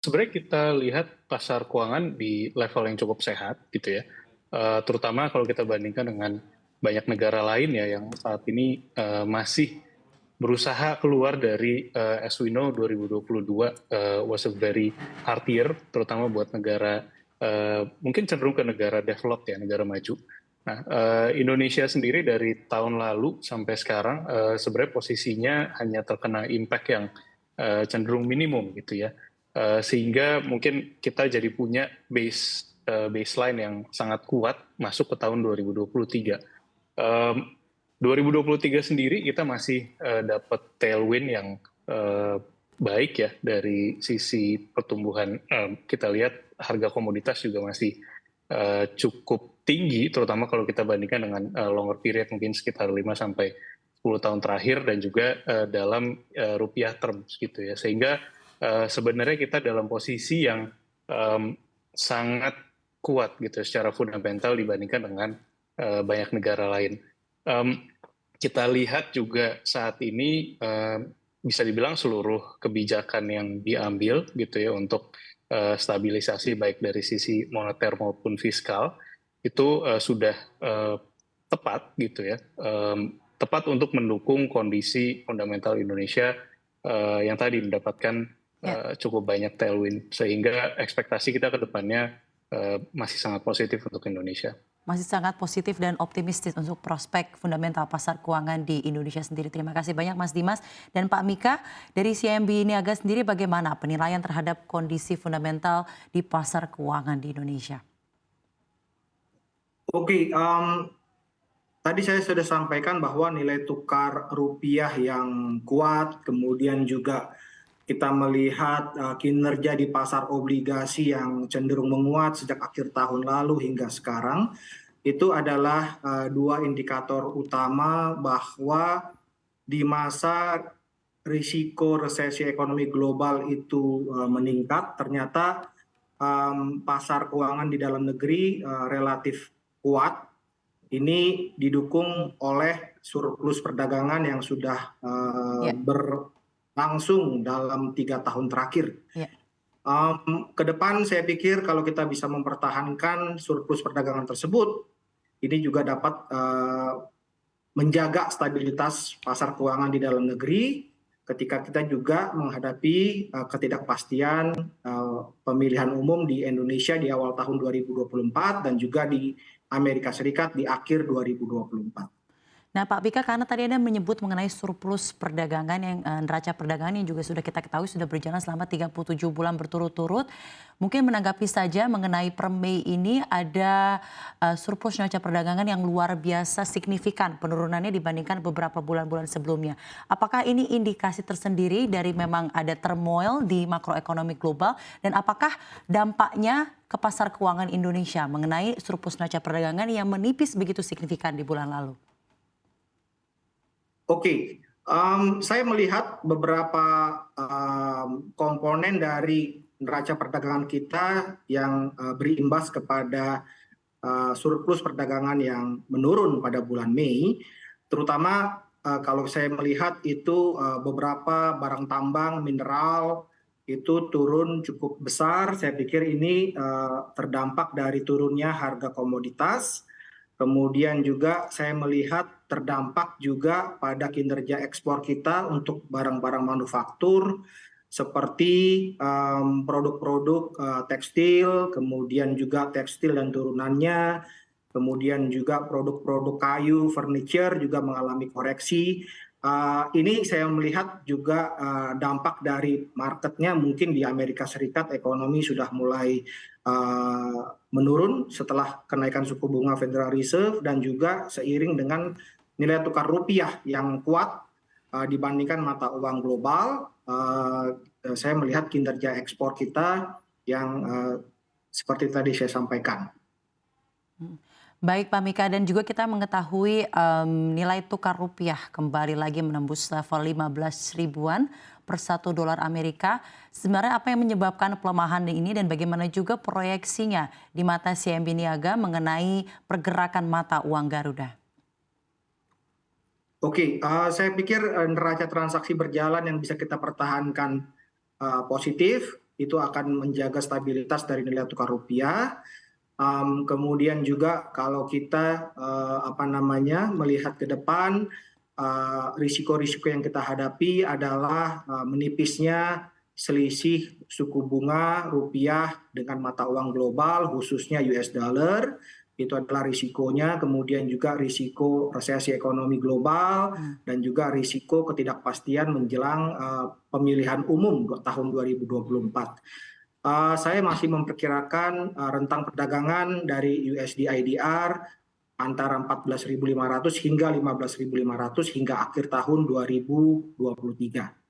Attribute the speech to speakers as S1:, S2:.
S1: Sebenarnya kita lihat pasar keuangan di level yang cukup sehat gitu ya, terutama kalau kita bandingkan dengan banyak negara lain ya yang saat ini, masih berusaha keluar dari, as we know 2022, was a very hard year terutama buat negara, mungkin cenderung ke negara developed ya, negara maju. Nah, Indonesia sendiri dari tahun lalu sampai sekarang, sebenarnya posisinya hanya terkena impact yang, cenderung minimum gitu ya. Sehingga mungkin kita jadi punya baseline yang sangat kuat masuk ke tahun 2023. 2023 sendiri kita masih dapat tailwind yang baik ya dari sisi pertumbuhan. Kita lihat harga komoditas juga masih cukup tinggi, terutama kalau kita bandingkan dengan longer period mungkin sekitar 5 sampai 10 tahun terakhir dan juga dalam rupiah terms gitu ya. Sehingga sebenarnya kita dalam posisi yang sangat kuat gitu secara fundamental dibandingkan dengan banyak negara lain. Kita lihat juga saat ini bisa dibilang seluruh kebijakan yang diambil gitu ya untuk stabilisasi baik dari sisi moneter maupun fiskal itu sudah tepat gitu ya, tepat untuk mendukung kondisi fundamental Indonesia yang tadi mendapatkan
S2: Ya,
S1: cukup banyak tailwind sehingga ekspektasi kita ke depannya masih sangat positif untuk Indonesia.
S2: masih sangat positif dan optimistis untuk prospek fundamental pasar keuangan di Indonesia sendiri. Terima kasih banyak Mas Dimas dan Pak Mika. Dari CIMB Niaga sendiri bagaimana penilaian terhadap kondisi fundamental di pasar keuangan di Indonesia?
S3: Oke, tadi saya sudah sampaikan bahwa nilai tukar rupiah yang kuat, kemudian juga kita melihat kinerja di pasar obligasi yang cenderung menguat sejak akhir tahun lalu hingga sekarang. Itu adalah dua indikator utama bahwa di masa risiko resesi ekonomi global itu meningkat, ternyata pasar keuangan di dalam negeri relatif kuat. Ini didukung oleh surplus perdagangan yang sudah
S2: Ya,
S3: berlangsung dalam 3 tahun terakhir.
S2: ya.
S3: Ke depan saya pikir kalau kita bisa mempertahankan surplus perdagangan tersebut, ini juga dapat menjaga stabilitas pasar keuangan di dalam negeri ketika kita juga menghadapi ketidakpastian pemilihan umum di Indonesia di awal tahun 2024 dan juga di Amerika Serikat di akhir 2024.
S2: Nah Pak Pika, karena tadi Anda menyebut mengenai surplus perdagangan yang neraca perdagangan yang juga sudah kita ketahui sudah berjalan selama 37 bulan berturut-turut. Mungkin menanggapi saja mengenai per Mei ini ada surplus neraca perdagangan yang luar biasa signifikan penurunannya dibandingkan beberapa bulan-bulan sebelumnya. Apakah ini indikasi tersendiri dari memang ada turmoil di makroekonomi global dan apakah dampaknya ke pasar keuangan Indonesia mengenai surplus neraca perdagangan yang menipis begitu signifikan di bulan lalu?
S3: Oke, saya melihat beberapa komponen dari neraca perdagangan kita yang berimbas kepada surplus perdagangan yang menurun pada bulan Mei, terutama kalau saya melihat itu beberapa barang tambang, mineral itu turun cukup besar. Saya pikir ini terdampak dari turunnya harga komoditas. Kemudian juga saya melihat terdampak juga pada kinerja ekspor kita untuk barang-barang manufaktur seperti produk-produk tekstil, kemudian juga tekstil dan turunannya, kemudian juga produk-produk kayu, furniture juga mengalami koreksi. Ini saya melihat juga dampak dari marketnya mungkin di Amerika Serikat ekonomi sudah mulai menurun setelah kenaikan suku bunga Federal Reserve dan juga seiring dengan nilai tukar rupiah yang kuat dibandingkan mata uang global. Saya melihat kinerja ekspor kita yang seperti tadi saya sampaikan.
S2: Baik Pak Mika, dan juga kita mengetahui nilai tukar rupiah kembali lagi menembus level 15 ribuan per 1 dolar Amerika. Sebenarnya apa yang menyebabkan pelemahan ini dan bagaimana juga proyeksinya di mata CIMB Niaga mengenai pergerakan mata uang Garuda?
S3: Oke, saya pikir neraca transaksi berjalan yang bisa kita pertahankan positif. itu akan menjaga stabilitas dari nilai tukar rupiah. Kemudian juga kalau kita melihat ke depan, risiko-risiko yang kita hadapi adalah menipisnya selisih suku bunga rupiah dengan mata uang global, khususnya US dollar. Itu adalah risikonya, kemudian juga risiko resesi ekonomi global, dan juga risiko ketidakpastian menjelang pemilihan umum tahun 2024. Saya masih memperkirakan rentang perdagangan dari USD IDR antara 14.500 hingga 15.500 hingga akhir tahun 2023.